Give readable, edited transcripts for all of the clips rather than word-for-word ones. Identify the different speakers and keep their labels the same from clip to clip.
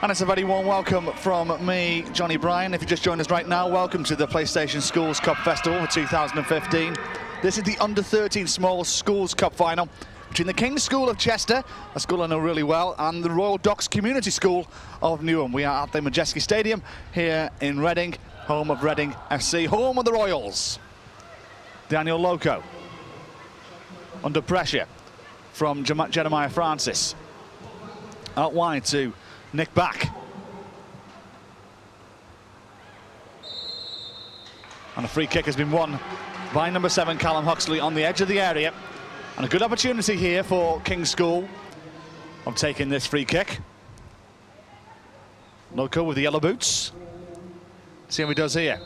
Speaker 1: And it's a very warm welcome from me, Johnny Bryan. If you just joined us right now, welcome to the PlayStation Schools Cup Festival for 2015. This is the Under-13 Small Schools Cup final between the King's School of Chester, a school I know really well, and the Royal Docks Community School of Newham. We are at the Majeski Stadium here in Reading, home of Reading FC, home of the Royals. Daniel Loco under pressure from Jeremiah Francis. Out wide to Nick Back. And a free kick has been won by number 7 Callum Huxley on the edge of the area. And a good opportunity here for King's School of taking this free kick. Loco with the yellow boots. See how he does here.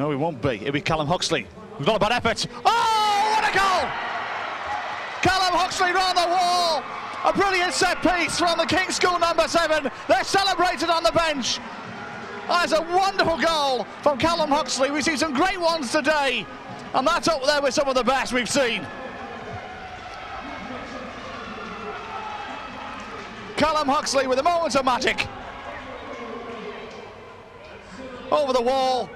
Speaker 1: No, he won't be. It'll be Callum Huxley. We've got a bad effort. Oh, what a goal! Callum Huxley round the wall. A brilliant set piece from the King's School number 7. They're celebrated on the bench. That's a wonderful goal from Callum Huxley. We've seen some great ones today, and that's up there with some of the best we've seen. Callum Huxley with a moment of magic. Over the wall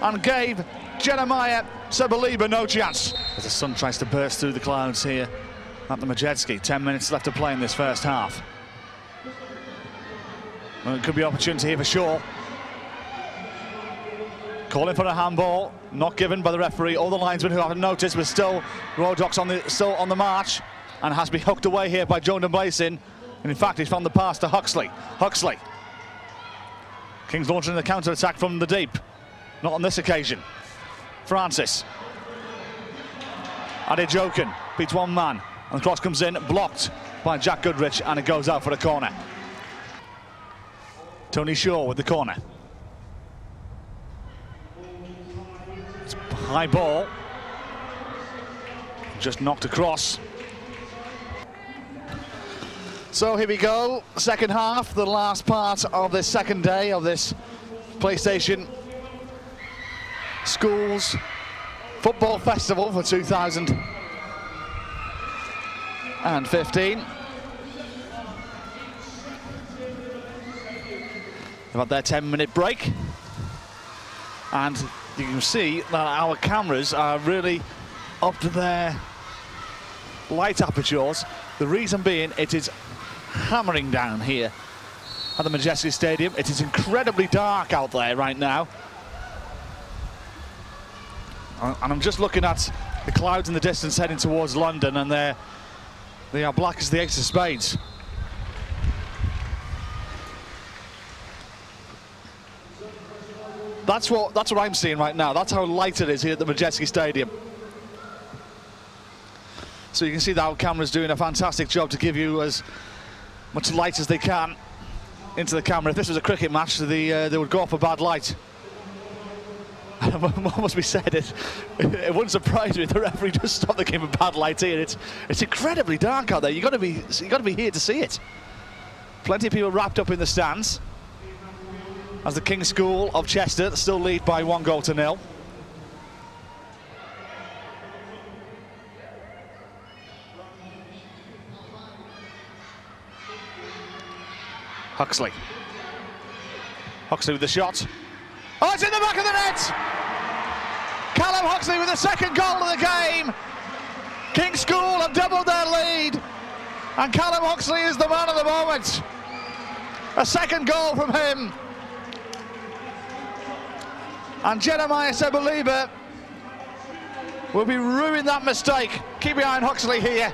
Speaker 1: and gave Jeremiah Sebeliba no chance. As the sun tries to burst through the clouds here at the Majeski. 10 minutes left to play in this first half. Well, it could be an opportunity here for Shaw. Calling for a handball, not given by the referee or the linesman who haven't noticed, but still Royal Docks still on the march, and has been hooked away here by Joan Blazin. And in fact, he's found the pass to Huxley. Huxley. Kings launching the counter-attack from the deep. Not on this occasion. Francis. Adejoken beats one man. And the cross comes in, blocked by Jack Goodrich, and it goes out for a corner. Tony Shaw with the corner. It's a high ball. Just knocked across. So here we go, second half, the last part of this second day of this PlayStation Schools Football Festival for 2015. They've had their 10-minute break, and you can see that our cameras are really up to their light apertures. The reason being, it is hammering down here at the Majeski Stadium. It is incredibly dark out there right now. And I'm just looking at the clouds in the distance heading towards London, and they are black as the ace of spades. That's what I'm seeing right now. That's how light it is here at the Majeski Stadium. So you can see that our camera's doing a fantastic job to give you as much light as they can into the camera. If this was a cricket match, they would go off a bad light. What must be said, it wouldn't surprise me if the referee just stopped the game with bad light here. It's incredibly dark out there. You got to be here to see it. Plenty of people wrapped up in the stands as the King's School of Chester still lead by 1-0. Huxley. Huxley with the shot. Oh, it's in the back of the net! Callum Huxley with the second goal of the game. King's School have doubled their lead, and Callum Huxley is the man of the moment. A second goal from him. And Jeremiah Sebeliba will be ruining that mistake. Keep behind Huxley here.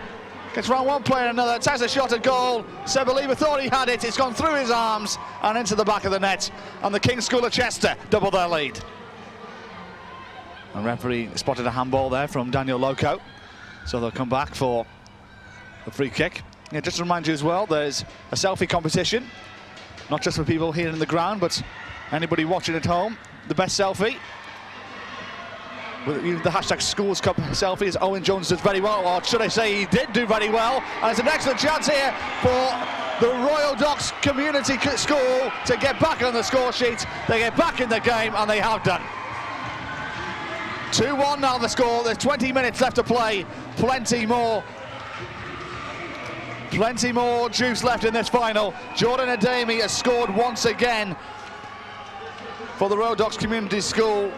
Speaker 1: Gets round one player and another, takes a shot at goal. Sebeliba thought he had it, it's gone through his arms and into the back of the net. And the King's School of Chester double their lead. And referee spotted a handball there from Daniel Loco. So they'll come back for the free kick. Yeah, just to remind you as well, there's a selfie competition. Not just for people here in the ground, but anybody watching at home. The best selfie. With the hashtag Schools Cup selfies. Owen Jones does very well, or should I say he did do very well. And it's an excellent chance here for the Royal Docks Community School to get back on the score sheet. They get back in the game, and they have done. 2-1 now the score. There's 20 minutes left to play. Plenty more Plenty more juice left in this final. Jordan Ademi has scored once again for the Royal Docks Community School,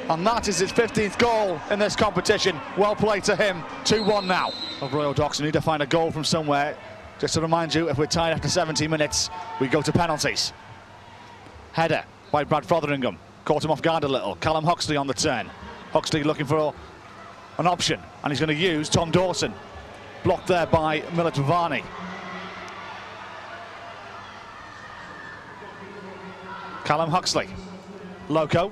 Speaker 1: and that is his 15th goal in this competition. Well played to him. 2-1 now of Royal Docks. We need to find a goal from somewhere. Just to remind you, if we're tied after 70 minutes, we go to penalties. Header by Brad Fotheringham. Caught him off guard a little. Callum Huxley on the turn. Huxley looking for an option, and he's going to use Tom Dawson. Blocked there by Millet Varney. Callum Huxley. Loco.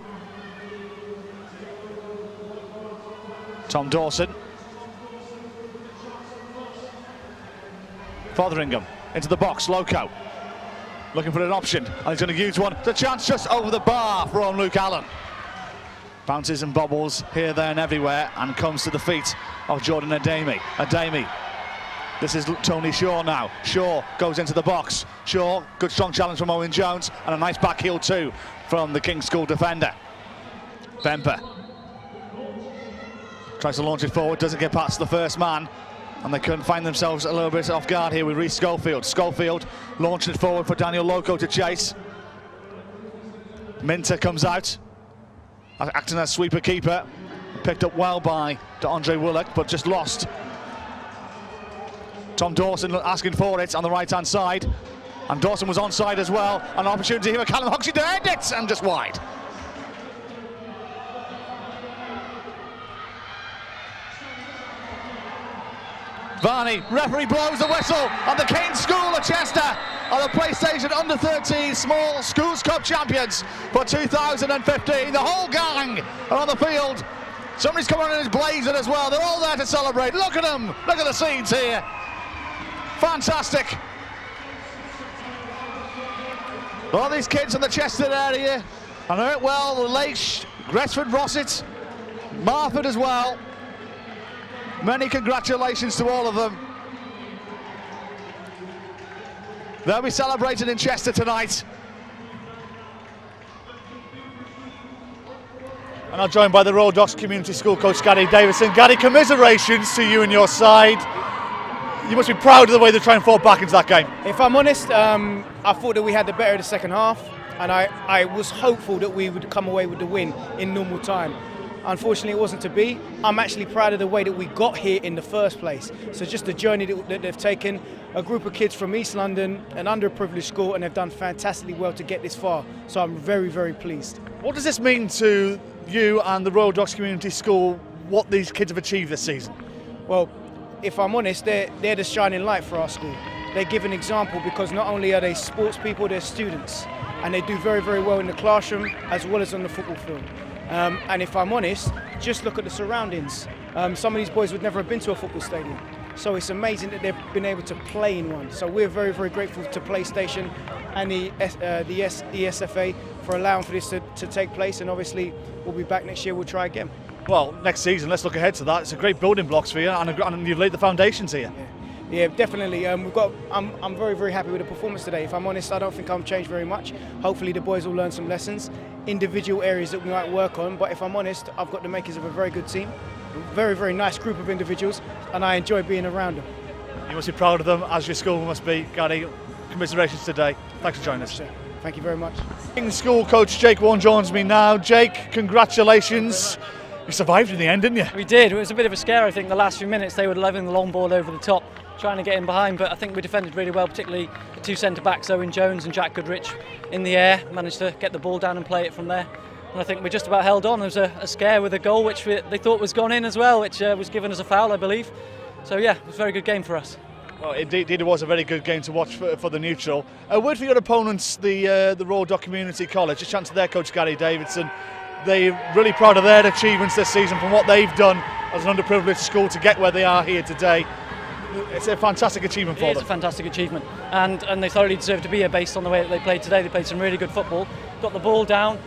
Speaker 1: Tom Dawson. Fotheringham into the box. Loco looking for an option, and he's going to use one. The chance just over the bar from Luke Allen. Bounces and bobbles here, there and everywhere, and comes to the feet of Jordan Ademi. Ademi. This is Tony Shaw now. Shaw goes into the box. Shaw, good strong challenge from Owen Jones, and a nice back heel too from the King's School defender. Bemper tries to launch it forward, doesn't get past the first man, and they couldn't find themselves a little bit off guard here with Reece Schofield. Schofield launching it forward for Daniel Loco to chase. Minter comes out, acting as sweeper keeper. Picked up well by Andre Willock, but just lost. Tom Dawson asking for it on the right-hand side, and Dawson was onside as well. An opportunity here for Callum Huxley to end it, and just wide. Varney, referee blows the whistle, and the King's School of Chester are the PlayStation Under-13 Small Schools Cup champions for 2015. The whole gang are on the field. Somebody's coming on in his blazer as well. They're all there to celebrate. Look at them. Look at the scenes here. Fantastic. All these kids in the Chester area. I know it well. The Lakes, Gresford, Rossett, Marford as well. Many congratulations to all of them. They'll be celebrated in Chester tonight.
Speaker 2: And I'm joined by the Royal Docks Community School coach Gary Davison. Gary, commiserations to you and your side. You must be proud of the way they try and fall back into that game.
Speaker 3: If I'm honest, I thought that we had the better of the second half, and I was hopeful that we would come away with the win in normal time. Unfortunately, it wasn't to be. I'm actually proud of the way that we got here in the first place. So just the journey that they've taken, a group of kids from East London, an underprivileged school, and they've done fantastically well to get this far. So I'm very, very pleased.
Speaker 2: What does this mean to you and the Royal Docks Community School, what these kids have achieved this season?
Speaker 3: Well, if I'm honest, they're the shining light for our school. They give an example because not only are they sports people, they're students. And they do very, very well in the classroom as well as on the football field. And if I'm honest, just look at the surroundings. Some of these boys would never have been to a football stadium. So it's amazing that they've been able to play in one. So we're very, very grateful to PlayStation and the ESFA for allowing for this to take place. And obviously, we'll be back next year, we'll try again.
Speaker 2: Well, next season, let's look ahead to that. It's a great building blocks for you, and you've laid the foundations here.
Speaker 3: Yeah, definitely. I'm very, very happy with the performance today. If I'm honest, I don't think I've changed very much. Hopefully the boys will learn some lessons, individual areas that we might work on. But if I'm honest, I've got the makings of a very good team, a very, very nice group of individuals, and I enjoy being around them.
Speaker 2: You must be proud of them, as your school must be. Gary, commiserations today. Thanks for joining us.
Speaker 3: Thank you very much.
Speaker 2: King's School coach Jake Warren joins me now. Jake, congratulations. You survived in the end, didn't you?
Speaker 4: We did. It was a bit of a scare, I think, the last few minutes. They were levelling the long ball over the top, trying to get in behind, but I think we defended really well, particularly the two centre-backs, Owen Jones and Jack Goodrich, in the air, managed to get the ball down and play it from there. And I think we just about held on. There was a scare with a goal, which they thought was gone in as well, which was given as a foul, I believe. So yeah, it was a very good game for us.
Speaker 2: Well, indeed, it was a very good game to watch for the neutral. A word for your opponents, the Royal Dock Community College. A chance to their coach Gary Davidson. They're really proud of their achievements this season from what they've done as an underprivileged school to get where they are here today. It's a fantastic achievement for them.
Speaker 4: It is a fantastic achievement, and they thoroughly deserve to be here based on the way that they played today. They played some really good football, got the ball down,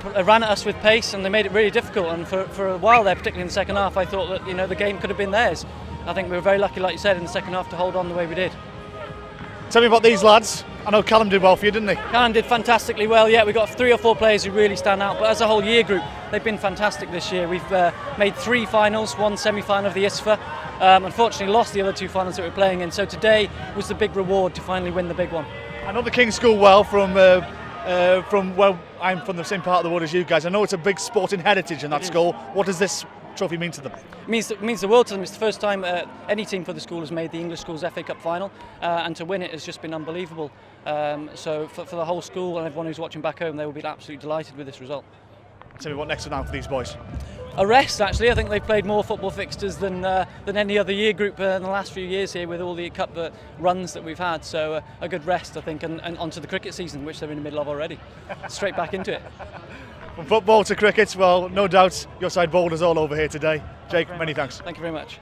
Speaker 4: ran at us with pace, and they made it really difficult. And for a while there, particularly in the second half, I thought that the game could have been theirs. I think we were very lucky, like you said, in the second half to hold on the way we did.
Speaker 2: Tell me about these lads I know Callum did well for you, didn't he?
Speaker 4: Callum did fantastically well, yeah. We've got 3 or 4 players who really stand out, but as a whole year group, they've been fantastic this year. We've made 3 finals, 1 semi-final of the ISFA. Unfortunately lost the other 2 finals that we're playing in, so today was the big reward to finally win the big one.
Speaker 2: I know the King's School well from well, I'm from the same part of the world as you guys. I know it's a big sporting heritage in that school. What does this trophy mean to them?
Speaker 4: It means the world to them. It's the first time any team for the school has made the English Schools FA Cup final, and to win it has just been unbelievable. So for the whole school and everyone who's watching back home, they will be absolutely delighted with this result.
Speaker 2: Tell me what next now for these boys?
Speaker 4: A rest, actually. I think they've played more football fixtures than any other year group in the last few years here with all the cup runs that we've had. So a good rest, I think, and onto the cricket season, which they're in the middle of already. Straight back into it.
Speaker 2: From football to cricket, well, no doubt your side bowlers all over here today. Jake, many thanks.
Speaker 4: Thank you very much.